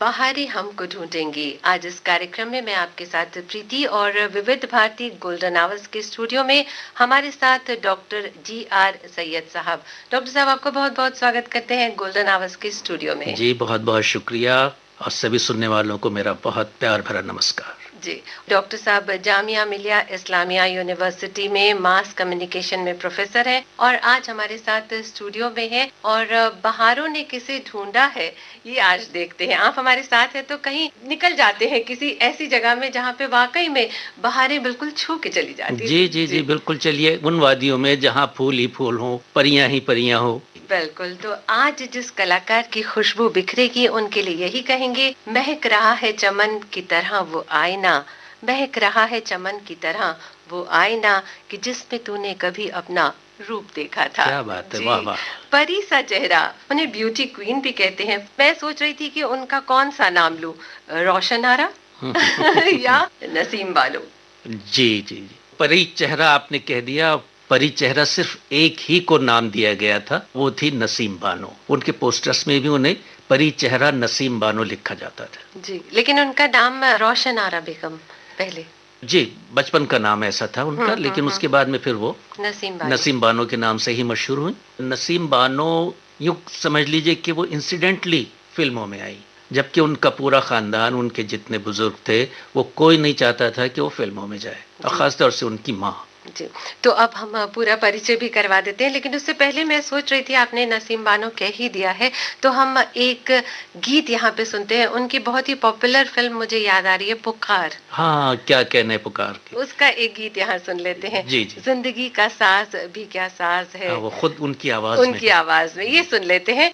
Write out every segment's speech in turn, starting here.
बाहरी हमको ढूंढेंगी। आज इस कार्यक्रम में मैं आपके साथ प्रीति और विविध भारती गोल्डन आवर्स के स्टूडियो में हमारे साथ डॉक्टर जी आर सैयद साहब। डॉक्टर साहब, आपको बहुत बहुत स्वागत करते हैं गोल्डन आवर्स के स्टूडियो में। जी बहुत बहुत शुक्रिया और सभी सुनने वालों को मेरा बहुत प्यार भरा नमस्कार। जी, डॉक्टर साहब जामिया मिलिया इस्लामिया यूनिवर्सिटी में मास कम्युनिकेशन में प्रोफेसर हैं और आज हमारे साथ स्टूडियो में हैं। और बहारों ने किसे ढूंढा है, ये आज देखते हैं। आप हमारे साथ हैं तो कहीं निकल जाते हैं किसी ऐसी जगह में जहाँ पे वाकई में बहारें बिल्कुल छू के चली जाती जी जी जी बिल्कुल, चलिए उन वादियों में जहाँ फूल ही फूल हो, परियां ही परियां हो। बिल्कुल। तो आज जिस कलाकार की खुशबू बिखरेगी उनके लिए यही कहेंगे, महक रहा है चमन की तरह वो आईना, महक रहा है चमन की तरह वो आईना कि जिसमें तूने कभी अपना रूप देखा था। क्या बात है, जी, वाह वाह। परी सा चेहरा, उन्हें ब्यूटी क्वीन भी कहते हैं। मैं सोच रही थी कि उनका कौन सा नाम लूं, रोशन आरा या नसीम बानो। जी जी जी, परी चेहरा आपने कह दिया। परी चेहरा सिर्फ एक ही को नाम दिया गया था, वो थी नसीम बानो। उनके पोस्टर्स में भी उन्हें परी चेहरा नसीम बानो लिखा जाता था। जी, लेकिन उनका नाम रोशन आरा बेगम पहले। जी, बचपन का नाम ऐसा था उनका, लेकिन उसके बाद में फिर वो नसीम बानो के नाम से ही मशहूर हुई। नसीम बानो यूं समझ लीजिए कि वो इंसिडेंटली फिल्मों में आई, जबकि उनका पूरा खानदान, उनके जितने बुजुर्ग थे, वो कोई नहीं चाहता था कि वो फिल्मों में जाए, और खासतौर से उनकी माँ। जी, तो अब हम पूरा परिचय भी करवा देते हैं, लेकिन उससे पहले मैं सोच रही थी, आपने नसीम बानो कह ही दिया है तो हम एक गीत यहाँ पे सुनते हैं। उनकी बहुत ही पॉपुलर फिल्म मुझे याद आ रही है, पुकार। हाँ, क्या कहने पुकार के। उसका एक गीत यहाँ सुन लेते हैं। जी जी, जिंदगी का साज भी क्या साज है, हाँ, वो खुद उनकी आवाज में उनकी है। आवाज में ये सुन लेते हैं।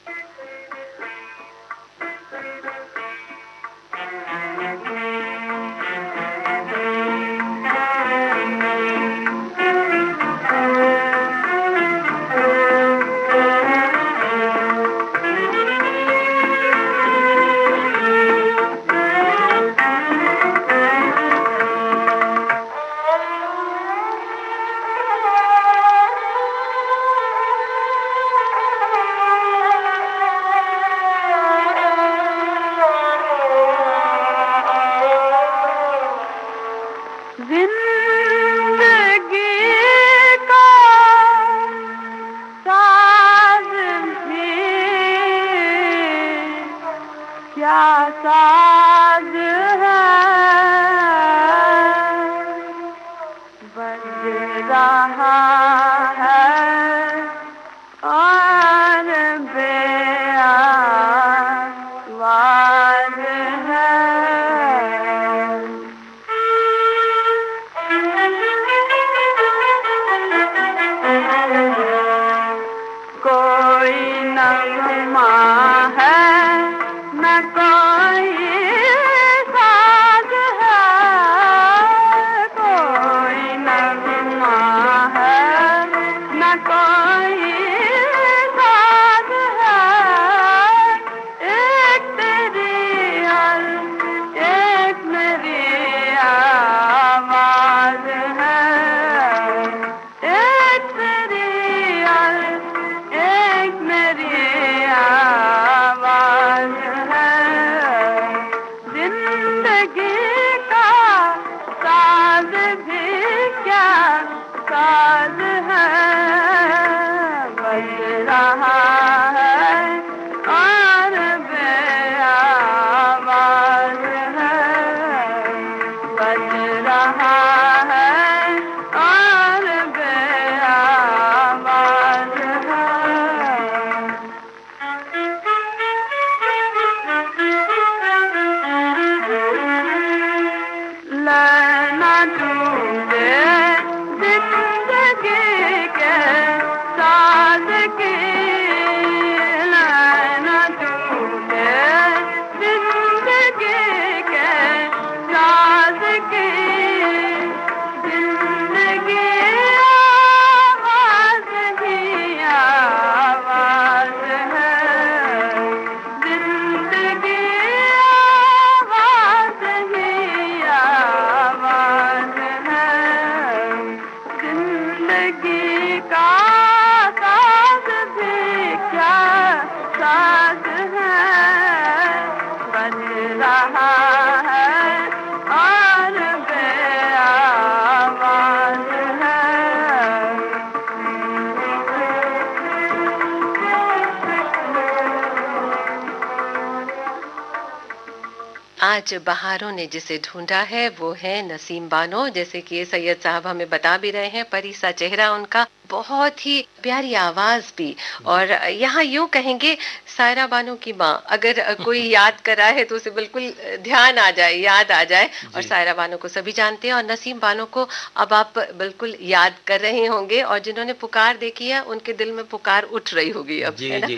रहा है और बेआवाज है। आज बहारों ने जिसे ढूंढा है वो है नसीम बानो। जैसे कि सैयद साहब हमें बता भी रहे हैं, परी सा चेहरा उनका, बहुत ही प्यारी आवाज भी, और यहाँ यूं कहेंगे सायरा बानो की माँ। अगर कोई याद करा है तो उसे बिल्कुल ध्यान आ जाए, याद आ जाए। और सायरा बानो को सभी जानते हैं और नसीम बानो को अब आप बिल्कुल याद कर रहे होंगे, और जिन्होंने पुकार देखी है उनके दिल में पुकार उठ रही होगी अब, है ना?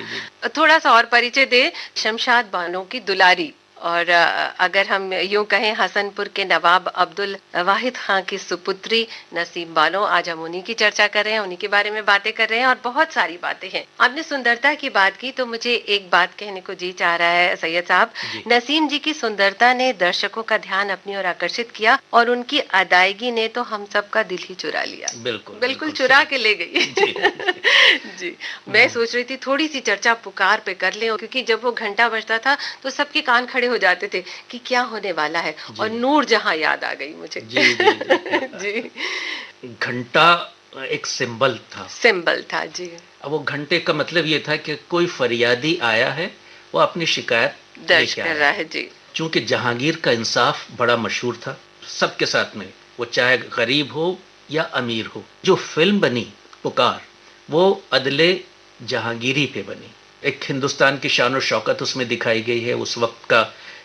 थोड़ा सा और परिचय दे शमशाद बानो की दुलारी। और अगर हम यूं कहें हसनपुर के नवाब अब्दुल वाहिद खां की सुपुत्री नसीम बानो। आज हम उन्हीं की चर्चा कर रहे हैं, उन्हीं के बारे में बातें कर रहे हैं, और बहुत सारी बातें हैं। आपने सुंदरता की बात की तो मुझे एक बात कहने को जी चाह रहा है सैयद साहब। नसीम जी की सुंदरता ने दर्शकों का ध्यान अपनी ओर आकर्षित किया, और उनकी अदायगी ने तो हम सबका दिल ही चुरा लिया। बिल्कुल चुरा के ले गई। जी, मैं सोच रही थी थोड़ी सी चर्चा पुकार पे कर ले, क्योंकि जब वो घंटा बजता था तो सबके कान खड़े हो जाते थे कि क्या होने वाला है, और नूर जहां याद आ गई मुझे। जी। घंटा एक सिंबल था जी। अब वो घंटे का मतलब ये था कि कोई फरियादी आया है, वो अपनी शिकायत दर्ज कर रहा है। जी, चूंकि जहांगीर का इंसाफ बड़ा मशहूर था सबके साथ में, वो चाहे गरीब हो या अमीर हो। जो फिल्म बनी पुकार, वो अदले जहांगीरी पे बनी। एक हिंदुस्तान की शान और शौकत उसमें दिखाई गई है। उस वक्त का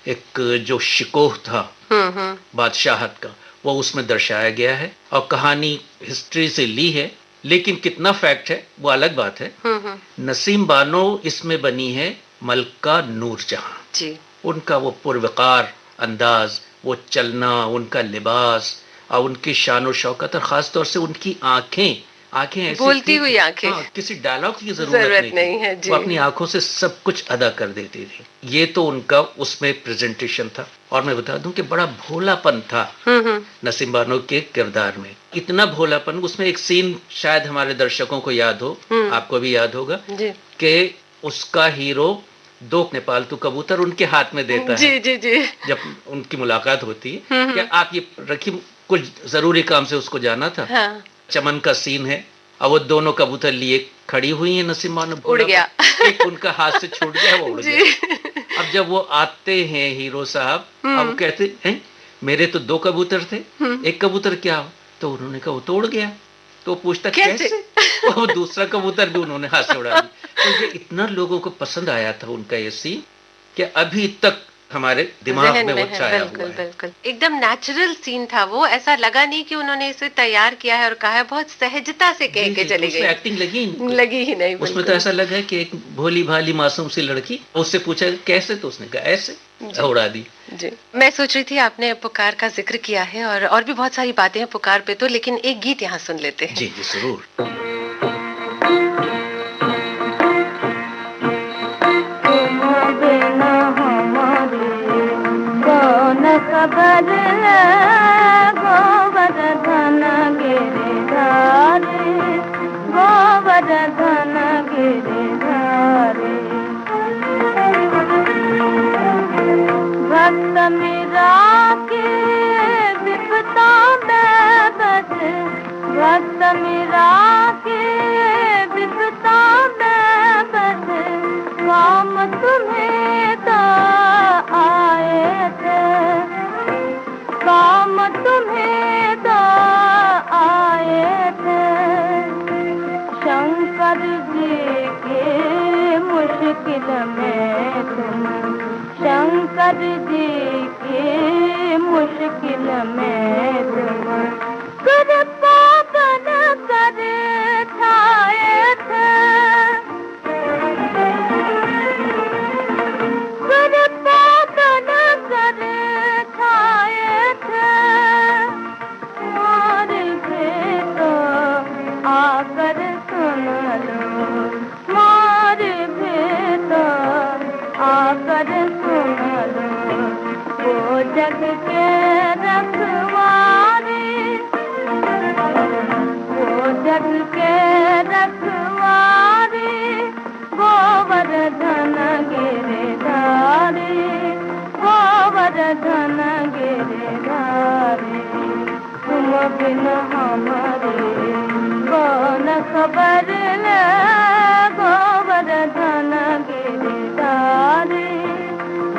एक जो शिकोह था बादशाहत का, वो उसमें दर्शाया गया है। और कहानी हिस्ट्री से ली है, लेकिन कितना फैक्ट है वो अलग बात है। नसीम बानो इसमें बनी है मलका नूर जहां। उनका वो पुरवकार अंदाज, वो चलना, उनका लिबास और उनकी शान और शौकत, और खास तौर से उनकी आंखें ऐसी बोलती हुई आंखें। हाँ, किसी डायलॉग की जरूरत नहीं है। वो अपनी आंखों से सब कुछ अदा कर देती थी। ये तो उनका उसमें प्रेजेंटेशन था। और मैं बता दूं कि बड़ा भोलापन था नसीम बानो के किरदार में। इतना भोलापन, उसमें एक सीन शायद हमारे दर्शकों को याद हो, आपको भी याद होगा, कि उसका हीरो 2 नेपालतू कबूतर उनके हाथ में देता है। जी। जब उनकी मुलाकात होती है कि आप ये रखी, कुछ जरूरी काम से उसको जाना था। चमन का सीन है, अब वो दोनों कबूतर लिए खड़ी हुई हैं। नसीम बानो उड़ गया, एक उनका हाथ से छूट गया, वो उड़ गया। अब जब वो आते हैं हीरो साहब, अब कहते हैं मेरे तो 2 कबूतर थे, एक कबूतर क्या? तो उन्होंने कहा वो तो उड़ गया। तो पूछता कैसे? वो दूसरा कबूतर भी उन्होंने हाथ से उड़ा दिया। तो ये इतना लोगों को पसंद आया था उनका ये सीन कि अभी तक हमारे दिमाग में वो छाया हुआ है। बिल्कुल एकदम नेचुरल सीन था वो। ऐसा लगा नहीं कि उन्होंने इसे तैयार किया है और कहा है, बहुत सहजता से कह के चले गए। एक्टिंग लगी ही नहीं। उसमें तो ऐसा लगा कि एक भोली भाली मासूम सी लड़की, उससे पूछा कैसे, तो उसने कहा ऐसे, उड़ा दी। जी, मैं सोच रही थी आपने पुकार का जिक्र किया है, और भी बहुत सारी बातें हैं पुकार पे तो, लेकिन एक गीत यहाँ सुन लेते हैं। जी जरूर। खबर गोवर्धन गिरिधारी, गोवर्धन गिरिधारी। भक्त मीरा की विपदा में बसे, भक्त मीरा की विपदा में बसे, काम तुम्हें तो आए थे, काम तुम्हें तो आए थे। शंकर जी के मुश्किल में तुम, शंकर जी के मुश्किल में तुम, कृपा बन कर छाए थे, आकर सुन लो, मार भेद आकर सुन लो। वो जग के रखवारे, वो जग के रखवारे, गोवर्धन गिरिधारी, गोवर्धन बिन हमारे कौन खबर ले गोवर्धन गिरधारी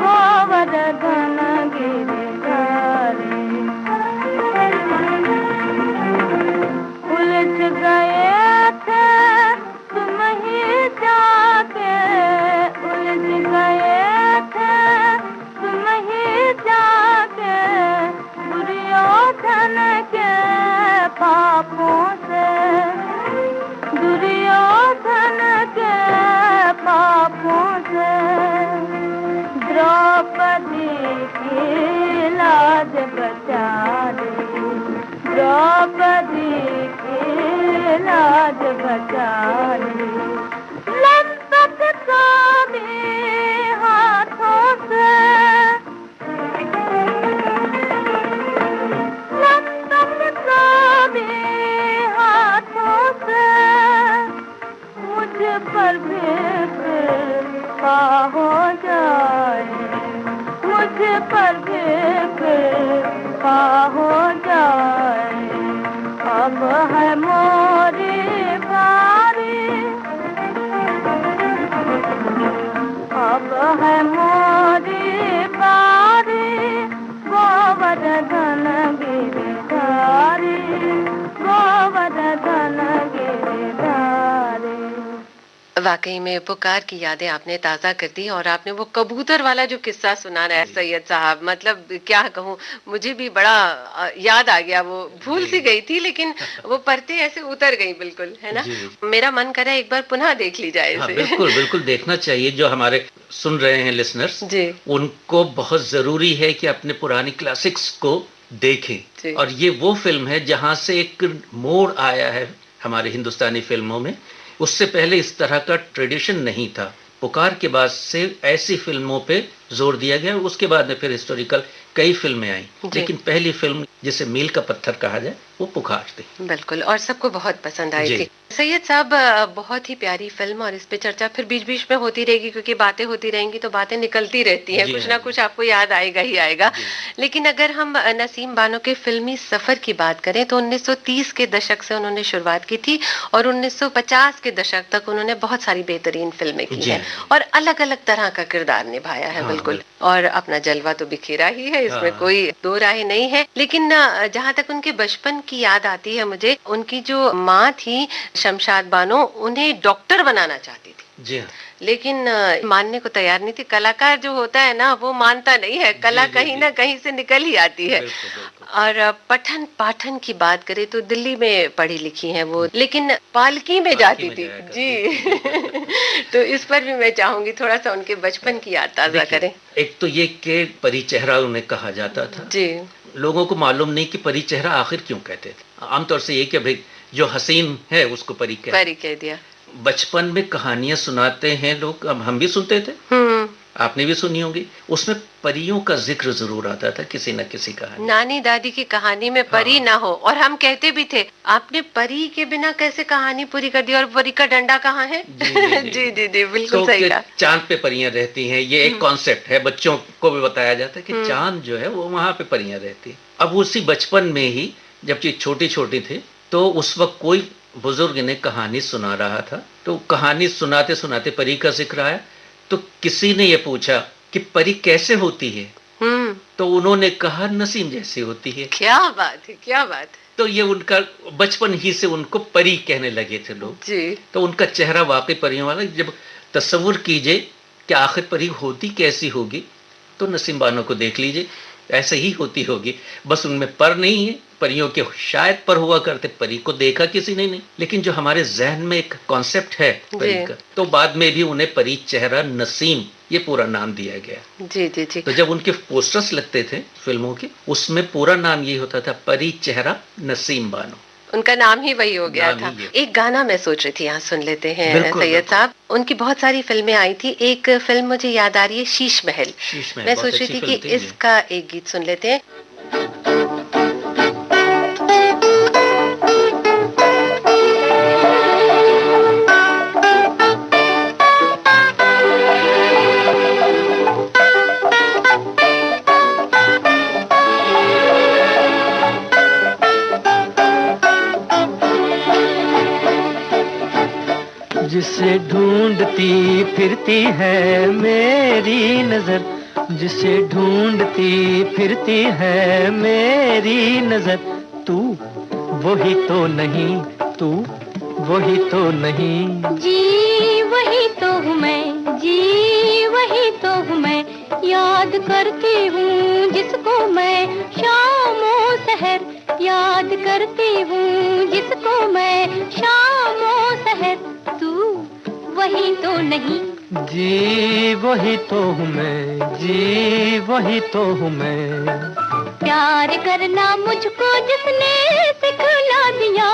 गोवर्धन गिरधारी उलझ गए थे तुम ही जाके उलझ गए थे तुम ही जाके दुर्योधन के पापों से दुर्योधन के पापों से द्रौपदी की लाज बचा दी द्रौपदी की लाज बचा दी लंपट स्वामी हाथों से लंपट स्वामी हाथों से मुझ पर भी कृपा हो जाए मुझ पर भी कृपा हो जाए अब है मोरी बारी अब है मोरी बारी गोवर्धन गिरधारी गोवर्धन गिरधारी। वाकई में पुकार की यादें आपने ताजा कर दी और आपने वो कबूतर वाला जो किस्सा सुना रहा है सैयद साहब, मतलब क्या कहूँ, मुझे भी बड़ा याद आ गया। वो भूल सी गई थी लेकिन वो परतें ऐसे उतर गई बिल्कुल, है ना। मेरा मन करे एक बार पुनः देख ली जाए इसे। बिल्कुल बिल्कुल देखना चाहिए। जो हमारे सुन रहे हैं लिसनर्स उनको बहुत जरूरी है कि अपने पुरानी क्लासिक्स को देखें। और ये वो फिल्म है जहां से एक मोड़ आया है हमारे हिंदुस्तानी फिल्मों में। उससे पहले इस तरह का ट्रेडिशन नहीं था। पुकार के बाद से ऐसी फिल्मों पे जोर दिया गया। उसके बाद में फिर हिस्टोरिकल कई फिल्में आई, लेकिन पहली फिल्म जिसे मील का पत्थर कहा जाए वो पुकार थी। बिल्कुल, और सबको बहुत पसंद आई थी। सैयद साहब, बहुत ही प्यारी फिल्म और इस पे चर्चा फिर बीच बीच में होती रहेगी क्योंकि बातें होती रहेंगी तो बातें निकलती रहती हैं, कुछ ना कुछ आपको याद आएगा ही आएगा। लेकिन अगर हम नसीम बानो के फिल्मी सफर की बात करें तो 1930 के दशक से उन्होंने शुरुआत की थी और 1950 के दशक तक उन्होंने बहुत सारी बेहतरीन फिल्में की हैं और अलग अलग तरह का किरदार निभाया है। बिल्कुल, और अपना जलवा तो बिखेरा ही है, इसमें कोई दो राय नहीं है। लेकिन जहाँ तक उनके बचपन की याद आती है मुझे, उनकी जो माँ थी शमशाद बानो, उन्हें डॉक्टर बनाना चाहती थी। जी हाँ। लेकिन मानने को तैयार नहीं थी। कलाकार जो होता है ना वो मानता नहीं है, कला कहीं ना कहीं से निकल ही आती है। और पठन पाठन की बात करें तो दिल्ली में पढ़ी लिखी हैं वो, लेकिन पालकी में जाती थी जी। तो इस पर भी मैं चाहूंगी थोड़ा सा उनके बचपन की याद ताजा करें। एक तो ये कि परी चेहरा उन्हें कहा जाता था जी। लोगों को मालूम नहीं कि परी चेहरा आखिर क्यों कहते थे। आमतौर से ये कि भाई जो हसीन है उसको परी कह दिया। बचपन में कहानियां सुनाते हैं लोग, अब हम भी सुनते थे, आपने भी सुनी होगी, उसमें परियों का जिक्र जरूर आता था किसी न किसी कहानी। नानी दादी की कहानी में परी ना हो, और हम कहते भी थे आपने परी के बिना कैसे कहानी पूरी कर दी, और परी का डंडा कहाँ है। जी जी जी बिल्कुल सही कहा। चांद पे परियां रहती हैं, ये एक कॉन्सेप्ट है, बच्चों को भी बताया जाता है कि चांद जो है वो वहां पे परियां रहती है। अब उसी बचपन में ही जब ये छोटी छोटी थे तो उस वक्त कोई बुजुर्ग ने कहानी सुना रहा था, तो कहानी सुनाते सुनाते परी का जिक्र आया, तो किसी ने ये पूछा कि परी कैसे होती है, तो उन्होंने कहा नसीम जैसी होती है। क्या बात है, क्या बात है। तो ये उनका बचपन ही से उनको परी कहने लगे थे लोग जी। तो उनका चेहरा वाकई परियों वाला। जब तस्वुर कीजिए कि आखिर परी होती कैसी होगी, तो नसीम बानो को देख लीजिए, ऐसे ही होती होगी, बस उनमें पर नहीं है। परियों के शायद पर हुआ करते, परी को देखा किसी ने नहीं, लेकिन जो हमारे जहन में एक कॉन्सेप्ट है परी का, तो बाद में भी उन्हें परी चेहरा नसीम ये पूरा नाम दिया गया। जी जी जी। तो जब उनके पोस्टर्स लगते थे फिल्मों के, उसमें पूरा नाम ये होता था, परी चेहरा नसीम बानो। उनका नाम ही वही हो गया था। एक गाना मैं सोच रही थी, यहाँ सुन लेते हैं सैयद साहब। उनकी बहुत सारी फिल्में आई थी, एक फिल्म मुझे याद आ रही है, शीश महल। मैं सोच रही थी कि इसका एक गीत सुन लेते हैं। जिसे ढूंढती फिरती है मेरी नजर, जिसे ढूंढती फिरती है मेरी नजर, तू वही तो नहीं, तू वही तो नहीं। जी वही तो हूँ मैं, जी वही तो हूँ मैं, याद करती हूँ जिसको मैं शामों सहर, याद करती हूँ जिसको मैं शामों सहर, तू वही तो नहीं। जी वही तो हूँ मैं, जी वही तो हूँ मैं। प्यार करना मुझको जिसने सिखला दिया,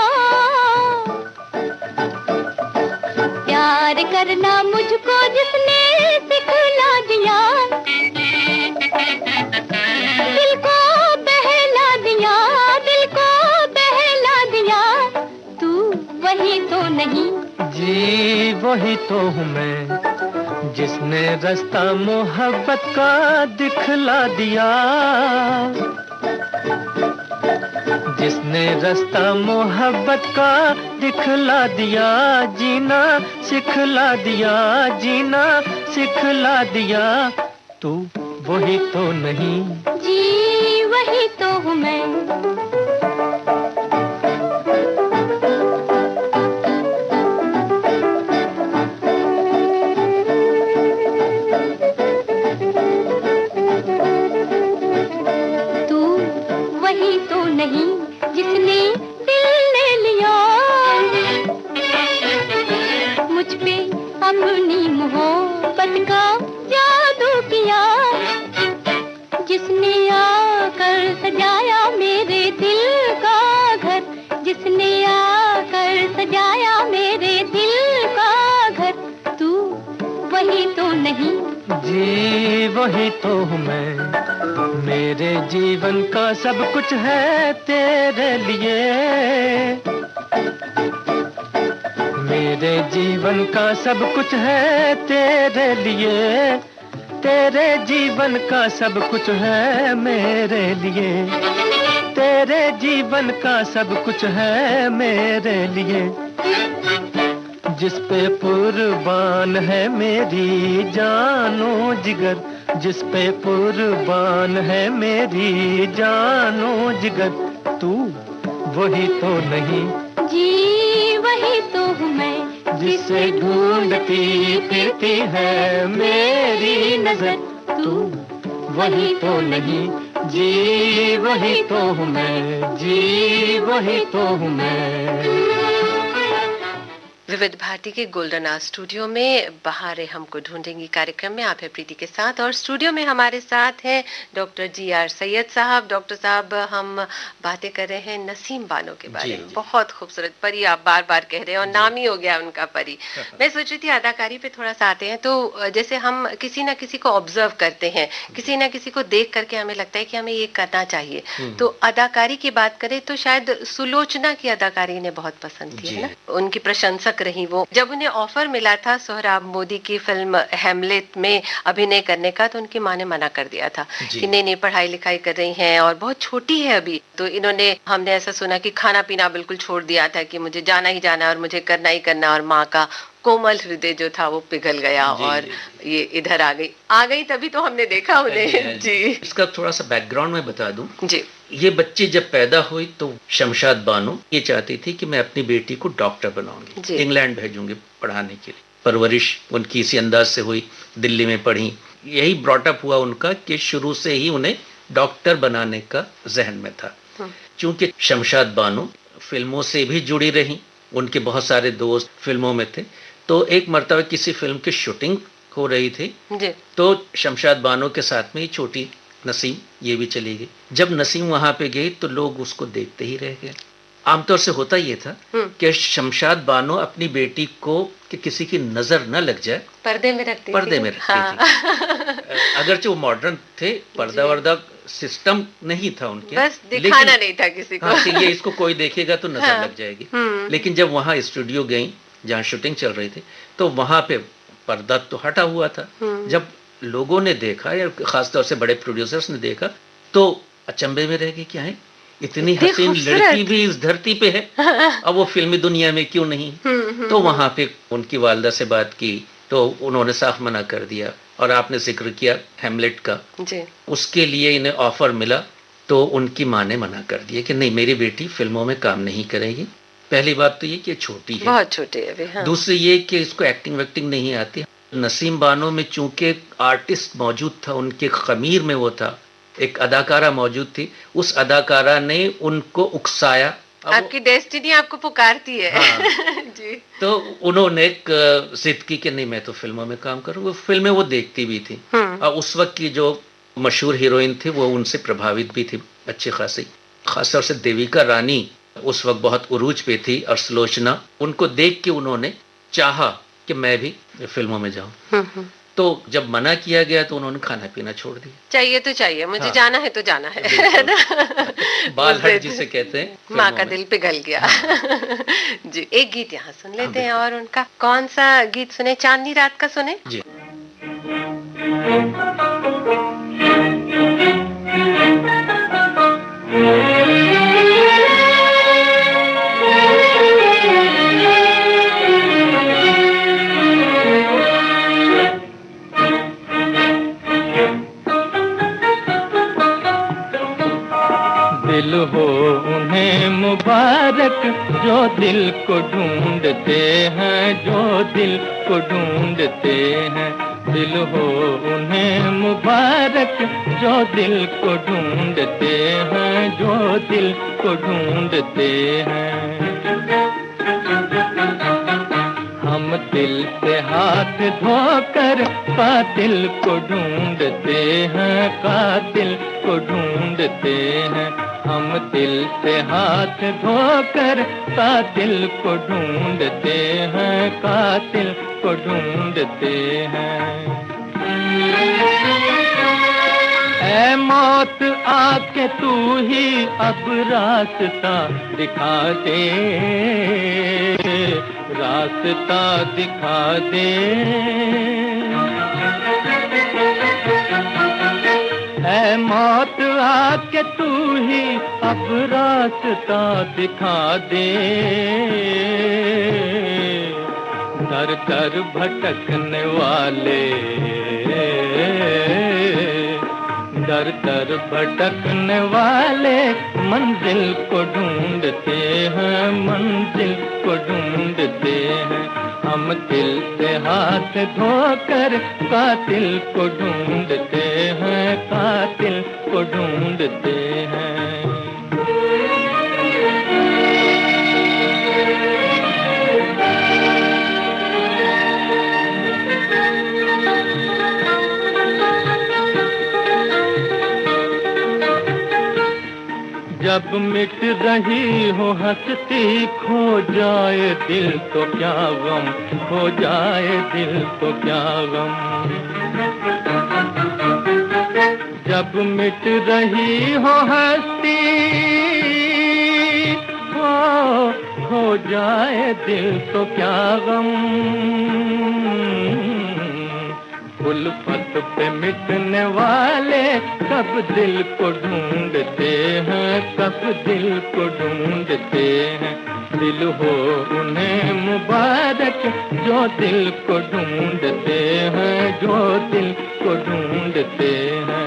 प्यार करना मुझको जिसने सिखला दिया, दिल को बहला दिया, दिल को बहला दिया, तू वही तो नहीं। जी वही तो हूँ मैं, जिसने रास्ता मोहब्बत का दिखला दिया, जिसने रास्ता मोहब्बत का दिखला दिया, जीना सिखला दिया, जीना सिखला दिया, तू वही तो नहीं। जी वही तो हूँ मैं। जिसने दिल ले लिया मुझ पे अपनी मोहब्बत का जादू किया, जिसने आकर सजाया मेरे दिल का घर, जिसने आकर सजाया मेरे दिल का घर, तू वही तो नहीं। जी वही तो हूँ मैं, मेरे जीवन का सब कुछ है तेरे लिए, मेरे जीवन का सब कुछ है तेरे लिए, तेरे जीवन का सब कुछ है मेरे लिए, तेरे जीवन का सब कुछ है मेरे लिए, जिस पे कुर्बान है मेरी जानो जिगर, जिस पे कुर्बान है मेरी जानो जिगर, तू वही तो नहीं। जी वही तो हूँ मैं, जिसे ढूंढती फिरती है मेरी नजर, तू वही तो नहीं। जी वही तो हूँ मैं, जी वही तो हूँ मैं। विविध भारती के गोल्डन आवर स्टूडियो में बहारे हमको ढूंढेंगी कार्यक्रम में आप है प्रीति के साथ, और स्टूडियो में हमारे साथ हैं डॉक्टर जी.आर. सैयद साहब। डॉक्टर साहब, हम बातें कर रहे हैं नसीम बानो के बारे में। बहुत खूबसूरत परी आप बार बार कह रहे हैं और नाम ही हो गया उनका परी। मैं सोच रही थी अदाकारी पे थोड़ा सा आते हैं, तो जैसे हम किसी ना किसी को ऑब्जर्व करते हैं, किसी ना किसी को देख करके हमें लगता है कि हमें ये करना चाहिए, तो अदाकारी की बात करें तो शायद सुलोचना की अदाकारी ने बहुत पसंद थी, है ना, उनकी प्रशंसक रही वो। जब उन्हें ऑफर मिला था सोहराब मोदी की फिल्म हैमलेट में अभिनय करने का, तो उनकी माँ ने मना कर दिया था कि नहीं नहीं, पढ़ाई लिखाई कर रही हैं और बहुत छोटी है अभी। तो इन्होंने, हमने ऐसा सुना कि खाना पीना बिल्कुल छोड़ दिया था कि मुझे जाना ही जाना और मुझे करना ही करना, और माँ का कोमल हृदय जो था वो पिघल गया और ये इधर आ गई तभी तो हमने देखा उन्हें। जी, इसका थोड़ा सा बैकग्राउंड में बता दूं। जी, ये बच्ची जब पैदा हुई तो शमशाद बानो ये चाहती थी कि मैं अपनी बेटी को डॉक्टर बनाऊंगी, इंग्लैंड भेजूंगी पढ़ाने के लिए। परवरिश उनकी इसी अंदाज से हुई, दिल्ली में पढ़ी, यही ब्रॉटअप हुआ उनका कि शुरू से ही उन्हें डॉक्टर बनाने का जहन में था। चूंकि शमशाद बानो फिल्मों से भी जुड़ी रही, उनके बहुत सारे दोस्त फिल्मों में थे, तो एक मर्तबा किसी फिल्म की शूटिंग हो रही थी तो शमशाद बानो के साथ में ही छोटी नसीम ये भी चली गई। जब नसीम वहां पे गई तो लोग उसको देखते ही रह गए। आमतौर से होता ये था कि शमशाद बानो अपनी बेटी को कि किसी की नजर न लग जाए पर्दे में रखती थी। अगरचे वो मॉडर्न थे, पर्दा वर्दा सिस्टम नहीं था उनके, बस दिखाना नहीं था किसी को। कि ये इसको कोई देखेगा तो नजर लग जाएगी। लेकिन जब वहां स्टूडियो गई जहाँ शूटिंग चल रही थी तो वहां पे पर्दा तो हटा हुआ था। जब लोगों ने देखा या खासतौर से बड़े प्रोड्यूसर्स ने देखा तो अचंभे में रह गए, क्या है इतनी हसीन लड़की भी इस धरती पे है, अब वो फिल्मी दुनिया में क्यों नहीं। तो वहाँ पे उनकी वालदा से बात की तो उन्होंने साफ मना कर दिया। और आपने जिक्र किया हैमलेट का जी। उसके लिए इन्हें ऑफर मिला तो उनकी माँ ने मना कर दिया कि नहीं, मेरी बेटी फिल्मों में काम नहीं करेगी। पहली बात तो ये कि छोटी है, बहुत छोटी है अभी, हाँ। दूसरी ये कि इसको एक्टिंग वैक्टिंग नहीं आती। नसीम बानो में चूंकि आर्टिस्ट मौजूद था, उनके खमीर में वो था, एक अदाकारा मौजूद थी, उस अदाकारा ने उनको उकसाया, आपकी डेस्टिनी आपको पुकारती है। हाँ। जी। तो उन्होंने एक जिद की कि नहीं, मैं तो फिल्मों में काम करूँ। वो फिल्में वो देखती भी थी और उस वक्त की जो मशहूर हीरोइन थी वो उनसे प्रभावित भी थी अच्छी खासी। खासतौर से देविका रानी उस वक्त बहुत उरूज पे थी और सुलोचना, उनको देख के उन्होंने चाहा कि मैं भी फिल्मों में जाऊं। तो जब मना किया गया तो उन्होंने खाना पीना छोड़ दिया। चाहिए तो चाहिए, मुझे हाँ। जाना है तो जाना है। बाल हट जिसे कहते हैं, माँ का दिल पिघल गया। हाँ। जी, एक गीत यहाँ सुन लेते हैं। और उनका कौन सा गीत सुने? चांदनी रात का सुने जी। दिल हो उन्हें मुबारक जो दिल को ढूंढते हैं, जो दिल को ढूंढते हैं। दिल हो उन्हें मुबारक जो दिल को ढूंढते हैं, जो दिल को ढूंढते हैं। हम दिल से हाथ धोकर कातिल को ढूंढते हैं, कातिल को ढूंढते हैं। हम दिल से हाथ धोकर कातिल को ढूंढते हैं, कातिल को ढूंढते हैं। ऐ मौत आके तू ही अब रास्ता दिखा दे, रास्ता दिखा दे। ऐ मौत आके तू ही अब रास्ता दिखा दे। दर दर भटकने वाले, दर दर भटकने वाले मंजिल को ढूंढते हैं, मंजिल को ढूंढते हैं। हम दिल से हाथ धोकर कातिल को ढूंढते हैं, कातिल को ढूंढते हैं। जब मिट रही हो हंसती खो जाए दिल तो क्या गम, खो जाए दिल तो क्या गम। जब मिट रही हो हंसती खो जाए दिल तो क्या गम। उल्फत पे मिटने वाले सब दिल को ढूंढते हैं, सब दिल को ढूंढते हैं। दिल हो उन्हें मुबारक जो दिल को ढूंढते हैं, जो दिल को ढूंढते हैं।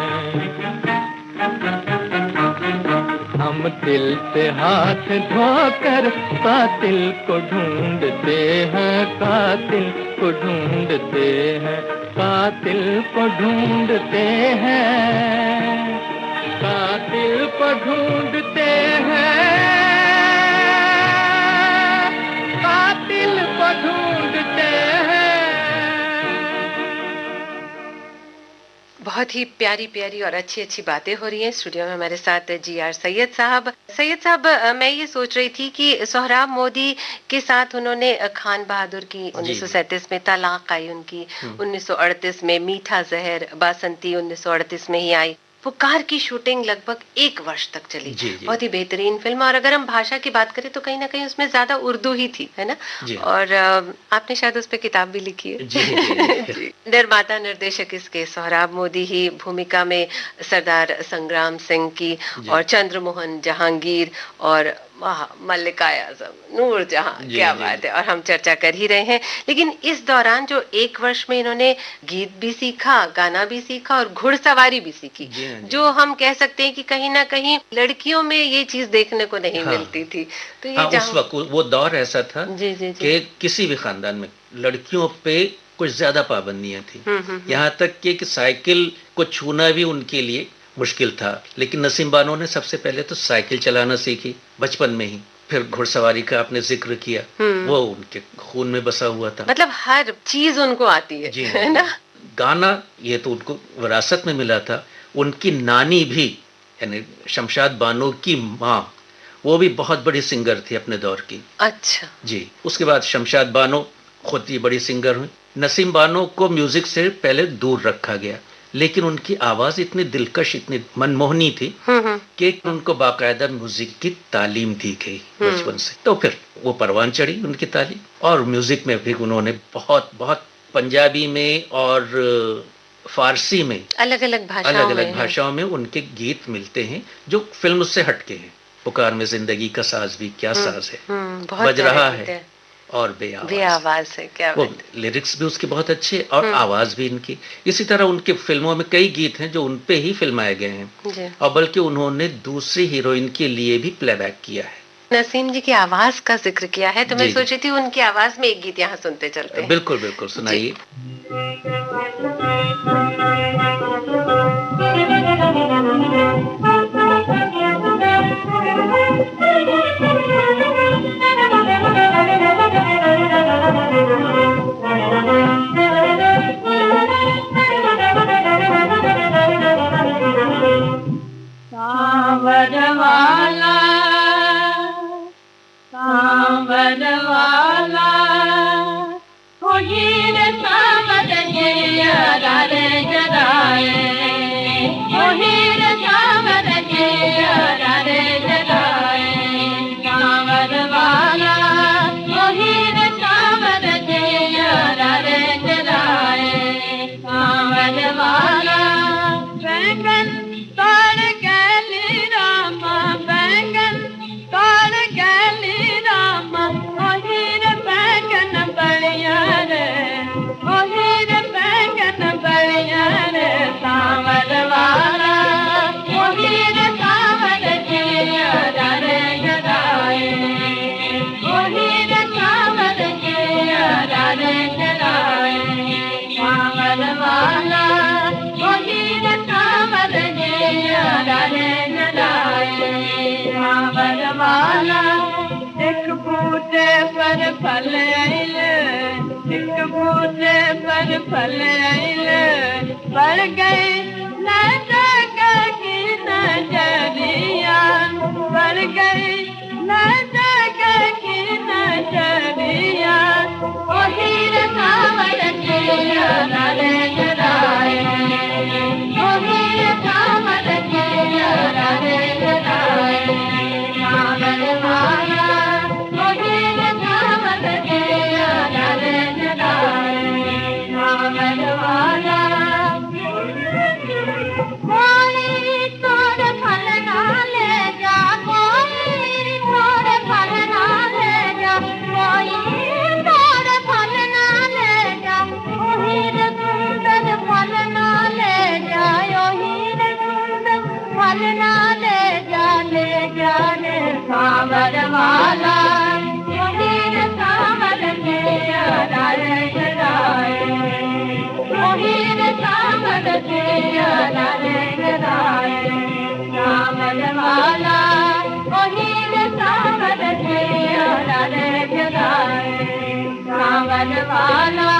हम दिल से हाथ धोकर कातिल को ढूंढते हैं, कातिल को ढूंढते हैं, कातिल को ढूंढते हैं, कातिल को ढूंढते हैं, कातिल को ढूंढते हैं। बहुत ही प्यारी प्यारी और अच्छी अच्छी बातें हो रही हैं। स्टूडियो में हमारे साथ जी.आर. सैयद साहब। सैयद साहब, मैं ये सोच रही थी कि सोहराब मोदी के साथ उन्होंने खान बहादुर की 1937 में तलाक आई, उनकी 1938 में मीठा जहर, बासंती 1938 में ही आई। पुकार की शूटिंग लगभग 1 वर्ष तक चली। बहुत ही बेहतरीन फिल्म। और अगर हम भाषा की बात करें तो कहीं ना कहीं उसमें ज्यादा उर्दू ही थी, है ना? और आपने शायद उस पर किताब भी लिखी है। जी। निर्माता निर्देशक इसके सोहराब मोदी ही, भूमिका में सरदार संग्राम सिंह की और चंद्रमोहन जहांगीर और वाह, मल्लिका आजम, नूर जहां, क्या बात है। और हम चर्चा कर ही रहे हैं, लेकिन इस दौरान जो एक वर्ष में इन्होंने गीत भी सीखा, गाना भी सीखा और घुड़सवारी भी सीखी, जो हम कह सकते हैं कि कहीं ना कहीं लड़कियों में ये चीज देखने को नहीं मिलती थी। तो ये उस वक्त वो दौर ऐसा था कि किसी भी खानदान में लड़कियों पे कुछ ज्यादा पाबंदियां थी। यहाँ तक कि साइकिल को छूना भी उनके लिए मुश्किल था। लेकिन नसीम बानो ने सबसे पहले तो साइकिल चलाना सीखी बचपन में ही, फिर घुड़सवारी का आपने जिक्र किया, वो उनके खून में बसा हुआ था। मतलब हर चीज उनको आती है, है ना। गाना ये तो उनको विरासत में मिला था। उनकी नानी भी, यानी शमशाद बानो की माँ, वो भी बहुत बड़ी सिंगर थी अपने दौर की। अच्छा जी। उसके बाद शमशाद बानो खुद ही बड़ी सिंगर हुई। नसीम बानो को म्यूजिक से पहले दूर रखा गया, लेकिन उनकी आवाज इतनी दिलकश, इतनी मनमोहनी थी कि उनको बाकायदा म्यूजिक की तालीम दी गई बचपन से। तो फिर वो परवान चढ़ी उनकी तालीम, और म्यूजिक में भी उन्होंने बहुत बहुत, पंजाबी में और फारसी में, अलग अलग भाषाओं में उनके गीत मिलते हैं जो फिल्म से हटके हैं। पुकार में जिंदगी का साज भी क्या साज है, बज रहा है और बेआवाज है, क्या वो लिरिक्स भी उसके बहुत अच्छे और आवाज भी इनकी। इसी तरह उनके फिल्मों में कई गीत हैं जो उनपे ही फिल्माए गए हैं, और बल्कि उन्होंने दूसरी हीरोइन के लिए भी प्लेबैक किया है। नसीम जी की आवाज का जिक्र किया है तो मैं सोची थी उनकी आवाज में एक गीत यहाँ सुनते चलते हैं। बिल्कुल बिल्कुल, सुनाइए। फल आइल, एक बूटे पर फल आइल, बढ़ गए नजर की नजरिया, बढ़ गए नजर की नजरिया, ओ हीर सावर के यारे जराए, ओ हीर सावर के यारे जराए, सावर वाला सावर वाला हीर सावर के यारे जराए, हीर सावर के यारे जराए, सावर वाला हीर सावर के यारे जराए, सावर वाला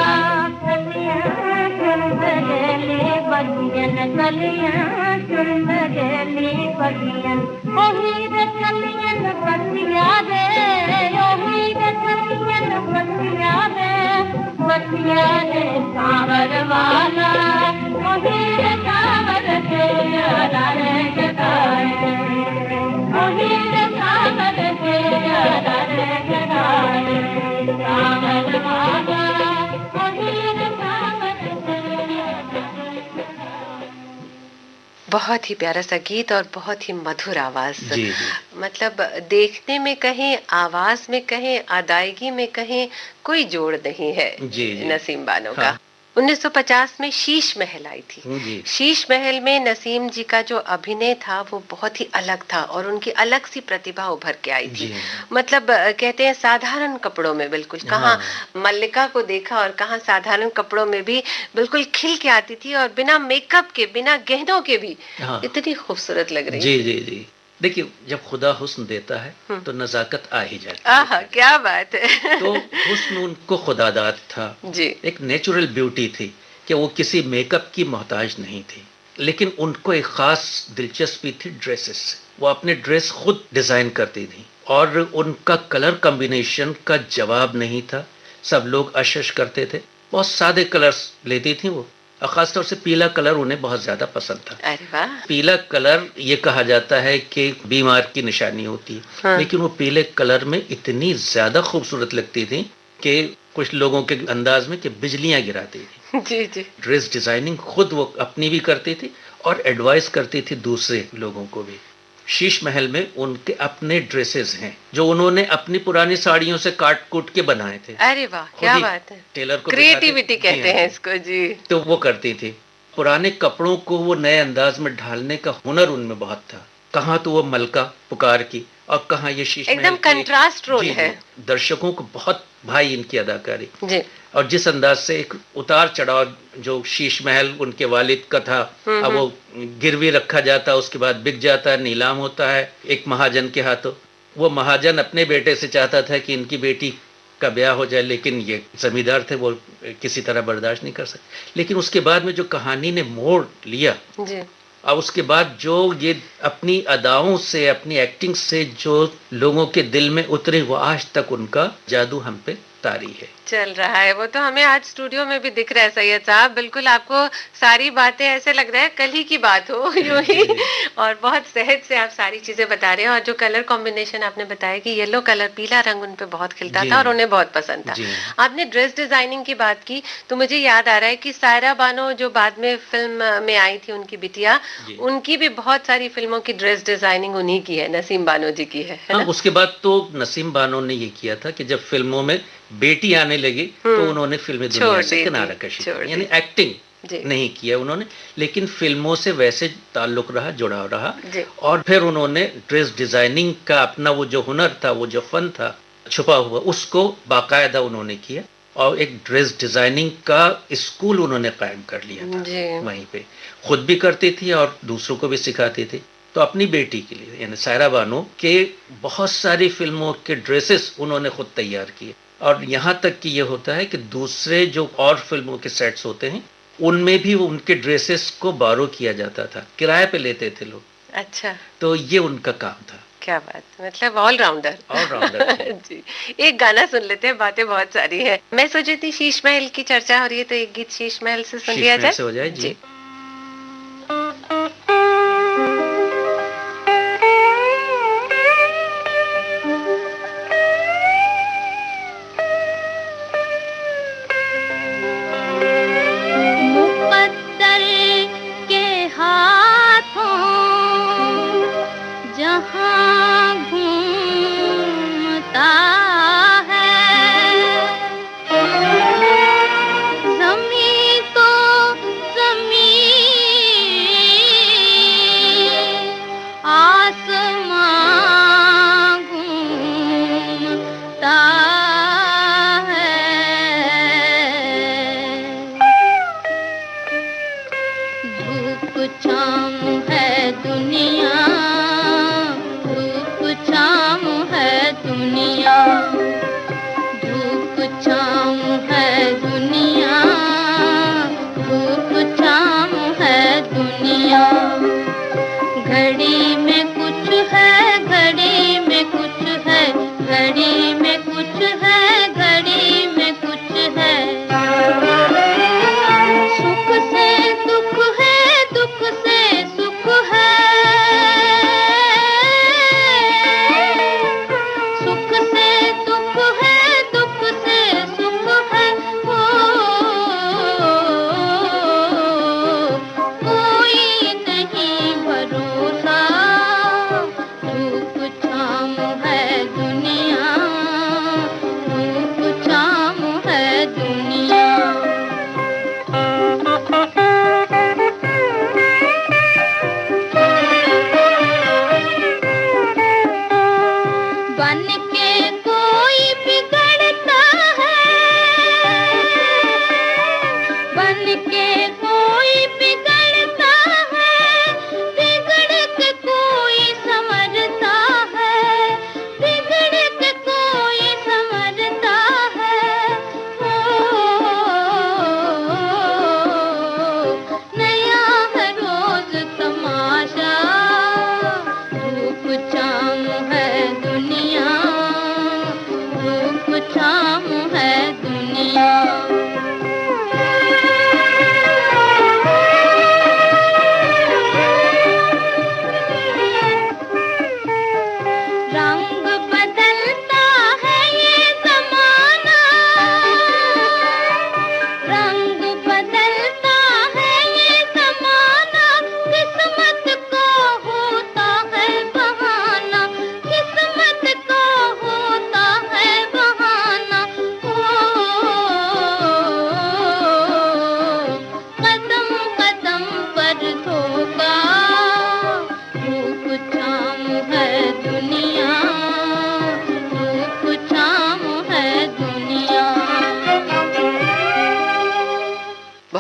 बगियन कलियां चुन गेली बगियन, ओ हीर कलियन बतिया दे, ओ हीर कलियन बतिया दे, बतिया दे सावर वाला, ओ हीर सावर के यारे जगाए, ओ हीर सावर के यारे जगाए, सावर वाला ओ हीर सावर के। बहुत ही प्यारा सा गीत और बहुत ही मधुर आवाज। जी, जी। मतलब देखने में कहीं, आवाज में कहीं, अदायगी में कहीं कोई जोड़ नहीं है जी, जी। नसीम बानो हाँ। का। 1950 में शीश महल आई थी। जी। शीश महल में नसीम जी का जो अभिनय था वो बहुत ही अलग था और उनकी अलग सी प्रतिभा उभर के आई थी। जी। मतलब कहते हैं साधारण कपड़ों में बिल्कुल, कहाँ हाँ। मल्लिका को देखा और कहाँ साधारण कपड़ों में भी बिल्कुल खिल के आती थी और बिना मेकअप के, बिना गहनों के भी हाँ। इतनी खूबसूरत लग रही जी, थी। जी, जी। देखिए, जब खुदा हुस्न देता है तो नजाकत आ ही जाती आहा, है। क्या बात है। तो हुस्न उनको खुदादाद था, जी। एक नेचुरल ब्यूटी थी कि वो किसी मेकअप की मोहताज नहीं थी। लेकिन उनको एक खास दिलचस्पी थी ड्रेसेस से। वो अपने ड्रेस खुद डिजाइन करती थी और उनका कलर कॉम्बिनेशन का जवाब नहीं था। सब लोग अशश करते थे। बहुत सादे कलर्स लेती थी वो, और खासतौर से पीला कलर उन्हें बहुत ज्यादा पसंद था। अरे वाह। पीला कलर ये कहा जाता है कि बीमार की निशानी होती है। हाँ। लेकिन वो पीले कलर में इतनी ज्यादा खूबसूरत लगती थी कि कुछ लोगों के अंदाज में कि बिजलियां गिराती थी। जी, जी। ड्रेस डिजाइनिंग खुद वो अपनी भी करती थी और एडवाइस करती थी दूसरे लोगों को भी। शीश महल में उनके अपने ड्रेसेस हैं जो उन्होंने अपनी पुरानी साड़ियों से काट कूट के बनाए थे। अरे वाह, क्या बात है। टेलर को क्रिएटिविटी कहते हैं इसको। जी। तो वो करती थी। पुराने कपड़ों को वो नए अंदाज में ढालने का हुनर उनमें बहुत था। कहाँ तो वो मलका पुकार की और कहाँ ये शीश एकदम कंट्रास्ट रोल है। दर्शकों को बहुत भाई इनकी अदाकारी जी। और जिस अंदाज से एक उतार चढ़ाव जो शीश महल उनके वालिद का था, अब वो गिरवी रखा जाता, उसके बाद बिक जाता है, नीलाम होता है एक महाजन के हाथों। वो महाजन अपने बेटे से चाहता था कि इनकी बेटी का ब्याह हो जाए, लेकिन ये जमींदार थे, वो किसी तरह बर्दाश्त नहीं कर सकते। लेकिन उसके बाद में जो कहानी ने मोड़ लिया जी। और उसके बाद जो ये अपनी अदाओं से, अपनी एक्टिंग से जो लोगों के दिल में उतरे, वो आज तक उनका जादू हम पे तारी है, चल रहा है। वो तो हमें आज स्टूडियो में भी दिख रहा है सैयद साहब। बिल्कुल आपको सारी बातें ऐसे लग रहा है कल ही की बात हो यूं ही। और बहुत सहज से आप सारी चीजें बता रहे हैं। और जो कलर कॉम्बिनेशन आपने बताया कि येलो कलर, पीला रंग उन पे बहुत खिलता था और उन्हें बहुत पसंद था। आपने ड्रेस डिजाइनिंग की बात की तो मुझे याद आ रहा है कि सायरा बानो जो बाद में फिल्म में आई थी, उनकी बिटिया, उनकी भी बहुत सारी फिल्मों की ड्रेस डिजाइनिंग उन्हीं की है, नसीम बानो जी की है हाँ, उसके बाद तो नसीम बानो ने ये किया था कि जब फिल्मों में बेटी आने लगी तो उन्होंने फिल्मी दुनिया से किनारा कशी, यानी एक्टिंग नहीं किया उन्होंने, लेकिन फिल्मों से वैसे ताल्लुक रहा, जुड़ाव रहा। और फिर उन्होंने ड्रेस डिजाइनिंग का अपना वो जो हुनर था, वो जो फन था छुपा हुआ, उसको बाकायदा उन्होंने किया और एक ड्रेस डिजाइनिंग का स्कूल उन्होंने कायम कर लिया था। वहीं पे खुद भी करती थी और दूसरों को भी सिखाती थी। तो अपनी बेटी के लिए, यानी सायरा बानो के बहुत सारी फिल्मों के ड्रेसेस उन्होंने खुद तैयार किए। और यहाँ तक कि ये होता है कि दूसरे जो और फिल्मों के सेट्स होते हैं उनमें भी उनके ड्रेसेस को बारो किया जाता था, किराए पे लेते थे लोग। अच्छा। तो ये उनका काम था। क्या बात, मतलब ऑलराउंडर। जी। एक गाना सुन लेते हैं, बातें बहुत सारी है। मैं सोची थी शीश महल की चर्चा हो रही है तो एक गीत शीश महल से सुन लिया जाए। हो जाए जी। नहीं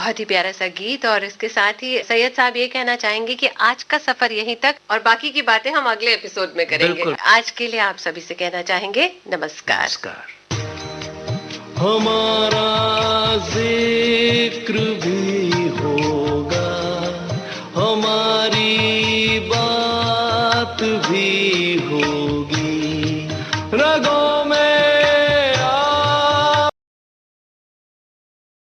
बहुत ही प्यारा सा गीत। और इसके साथ ही सैयद साहब ये कहना चाहेंगे कि आज का सफर यहीं तक और बाकी की बातें हम अगले एपिसोड में करेंगे। आज के लिए आप सभी से कहना चाहेंगे नमस्कार। हमारा जिक्र भी होगा, हमारी बात भी होगी।